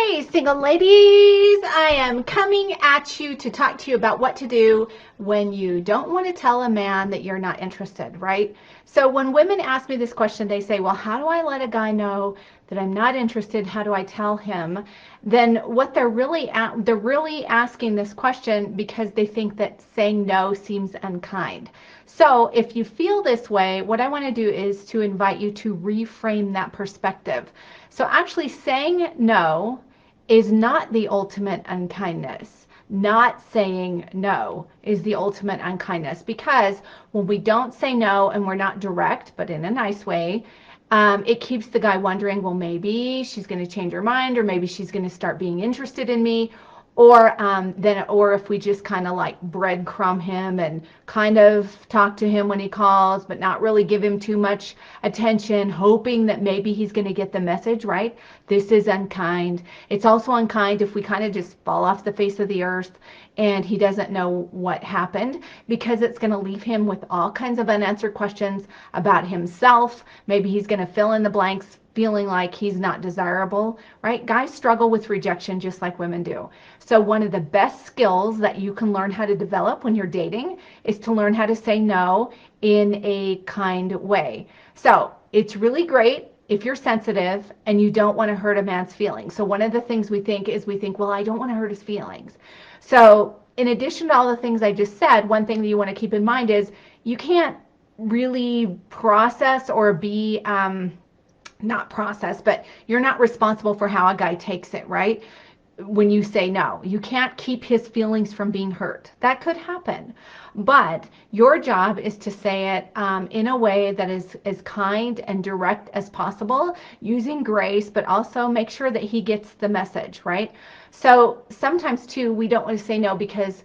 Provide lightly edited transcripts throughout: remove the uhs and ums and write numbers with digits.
Hey, single ladies, I am coming at you to talk to you about what to do when you don't want to tell a man that you're not interested, right? So when women ask me this question, they say, well, how do I let a guy know that I'm not interested? How do I tell him? Then what they're really asking this question because they think that saying no seems unkind. So if you feel this way, what I want to do is to invite you to reframe that perspective. So actually saying no is not the ultimate unkindness. Not saying no is the ultimate unkindness, because when we don't say no and we're not direct, but in a nice way, it keeps the guy wondering, well, maybe she's going to change her mind, or maybe she's going to start being interested in me, or if we just kind of like breadcrumb him and kind of talk to him when he calls, but not really give him too much attention, hoping that maybe he's going to get the message, right? This is unkind. It's also unkind if we kind of just fall off the face of the earth and he doesn't know what happened, because it's going to leave him with all kinds of unanswered questions about himself. Maybe he's going to fill in the blanks, feeling like he's not desirable, right? Guys struggle with rejection just like women do. So one of the best skills that you can learn how to develop when you're dating is to learn how to say no in a kind way. So it's really great if you're sensitive and you don't want to hurt a man's feelings. So one of the things we think, well, I don't want to hurt his feelings. So in addition to all the things I just said, one thing that you want to keep in mind is you can't really process or be not process, but you're not responsible for how a guy takes it, right? When you say no, you can't keep his feelings from being hurt. That could happen, but your job is to say it in a way that is as kind and direct as possible, using grace, but also make sure that he gets the message, right? So sometimes too, we don't want to say no because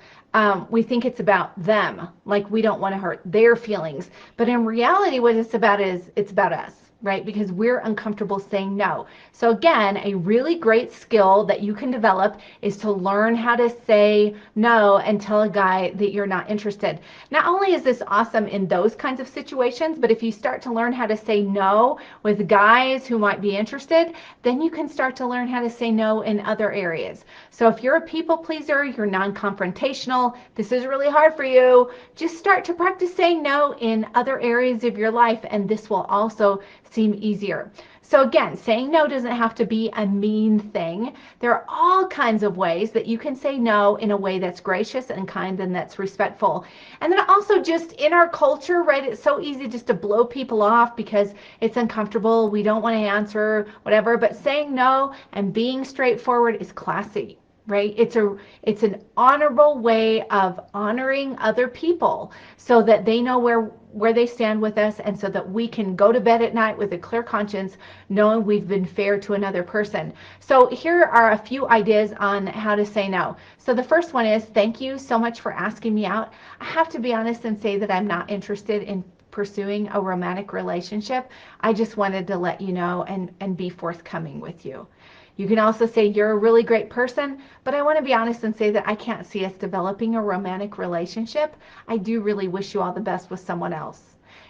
we think it's about them, like we don't want to hurt their feelings. But in reality, what it's about is it's about us, right? Because we're uncomfortable saying no. So again, a really great skill that you can develop is to learn how to say no and tell a guy that you're not interested. Not only is this awesome in those kinds of situations, but if you start to learn how to say no with guys who might be interested, then you can start to learn how to say no in other areas. So if you're a people pleaser, you're non-confrontational, this is really hard for you, just start to practice saying no in other areas of your life, and this will also seem easier. So again, saying no doesn't have to be a mean thing. There are all kinds of ways that you can say no in a way that's gracious and kind and that's respectful. And then also just in our culture, right, it's so easy just to blow people off because it's uncomfortable, we don't want to answer, whatever, but saying no and being straightforward is classy. Right? It's an honorable way of honoring other people so that they know where they stand with us, and so that we can go to bed at night with a clear conscience knowing we've been fair to another person. So here are a few ideas on how to say no. So the first one is, thank you so much for asking me out. I have to be honest and say that I'm not interested in pursuing a romantic relationship. I just wanted to let you know and be forthcoming with you. You can also say, you're a really great person, but I want to be honest and say that I can't see us developing a romantic relationship. I do really wish you all the best with someone else.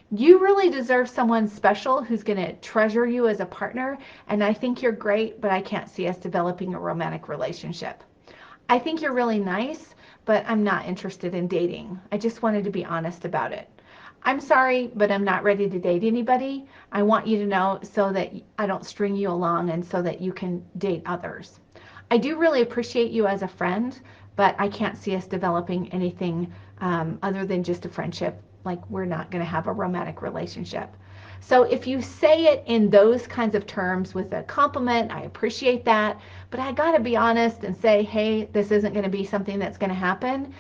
You really deserve someone special who's going to treasure you as a partner, and I think you're great, but I can't see us developing a romantic relationship. I think you're really nice, but I'm not interested in dating. I just wanted to be honest about it. I'm sorry, but I'm not ready to date anybody. I want you to know so that I don't string you along and so that you can date others. I do really appreciate you as a friend, but I can't see us developing anything other than just a friendship. Like, we're not going to have a romantic relationship. So if you say it in those kinds of terms with a compliment, I appreciate that, but I got to be honest and say, hey, this isn't going to be something that's going to happen.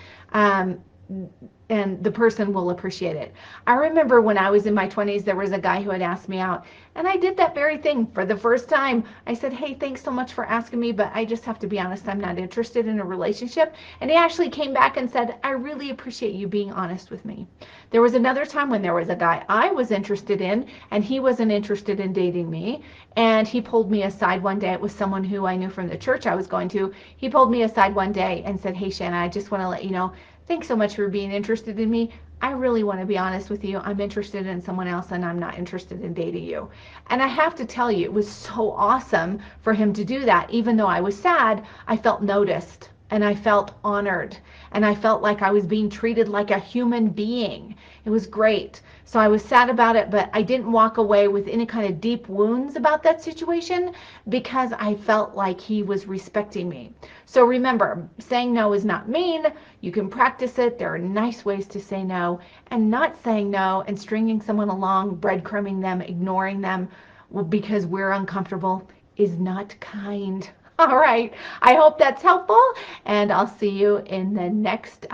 And the person will appreciate it. I remember when I was in my 20s, there was a guy who had asked me out, and I did that very thing for the first time. I said, hey, thanks so much for asking me, but I just have to be honest, I'm not interested in a relationship. And he actually came back and said, I really appreciate you being honest with me. There was another time when there was a guy I was interested in, and he wasn't interested in dating me, and he pulled me aside one day. It was someone who I knew from the church I was going to. He pulled me aside one day and said, hey, Shanna, I just want to let you know, thanks so much for being interested in me. I really want to be honest with you. I'm interested in someone else and I'm not interested in dating you. And I have to tell you, it was so awesome for him to do that. Even though I was sad, I felt noticed and I felt honored and I felt like I was being treated like a human being. It was great. So I was sad about it, but I didn't walk away with any kind of deep wounds about that situation because I felt like he was respecting me. So remember, saying no is not mean. You can practice it. There are nice ways to say no, and not saying no and stringing someone along, breadcrumbing them, ignoring them because we're uncomfortable is not kind. All right. I hope that's helpful, and I'll see you in the next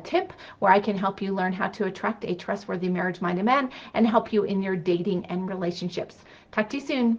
tip where I can help you learn how to attract a trustworthy marriage-minded man and help you in your dating and relationships. Talk to you soon.